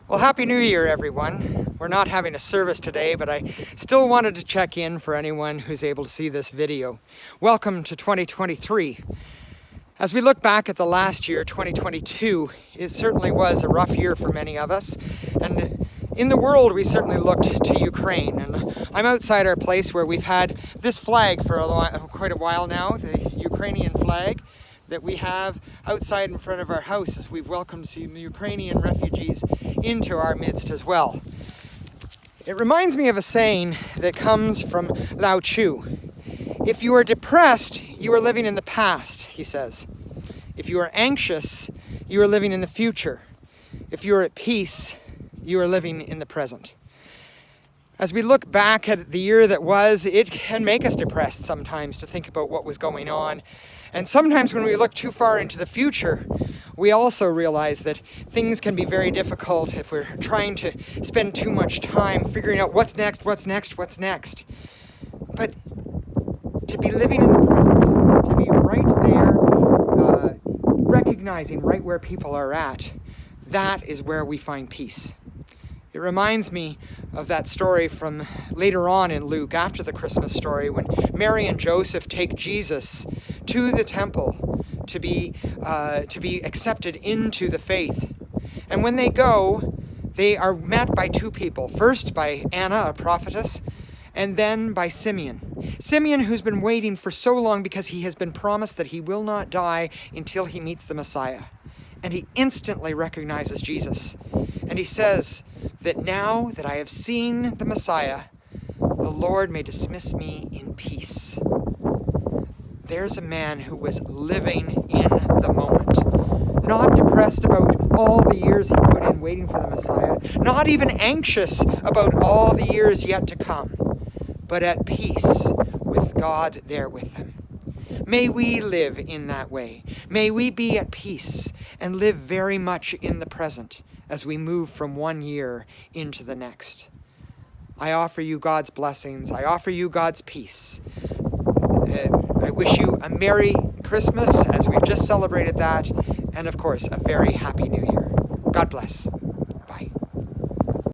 Well, Happy New Year, everyone. We're not having a service today, but I still wanted to check in for anyone who's able to see this video. Welcome to 2023. As we look back at the last year, 2022, it certainly was a rough year for many of us. And in the world, we certainly looked to Ukraine. And I'm outside our place where we've had this flag for quite a while now, the Ukrainian flag that we have outside in front of our house as we've welcomed some Ukrainian refugees into our midst as well. It reminds me of a saying that comes from Lao Tzu. If you are depressed, you are living in the past, he says. If you are anxious, you are living in the future. If you are at peace, you are living in the present. As we look back at the year that was, it can make us depressed sometimes to think about what was going on. And sometimes when we look too far into the future, we also realize that things can be very difficult if we're trying to spend too much time figuring out what's next. But to be living in the present, to be right there, recognizing right where people are at, that is where we find peace. It reminds me of that story from later on in Luke, after the Christmas story, when Mary and Joseph take Jesus to the temple to be accepted into the faith. And when they go, they are met by two people. First by Anna, a prophetess, and then by Simeon. Simeon, who's been waiting for so long because he has been promised that he will not die until he meets the Messiah. And he instantly recognizes Jesus. And he says that now that I have seen the Messiah, the Lord may dismiss me in peace. There's a man who was living in the moment, not depressed about all the years he put in waiting for the Messiah, not even anxious about all the years yet to come, but at peace with God there with him. May we live in that way. May we be at peace and live very much in the present as we move from one year into the next. I offer you God's blessings. I offer you God's peace. I wish you a Merry Christmas as we've just celebrated that, and of course, a very Happy New Year. God bless.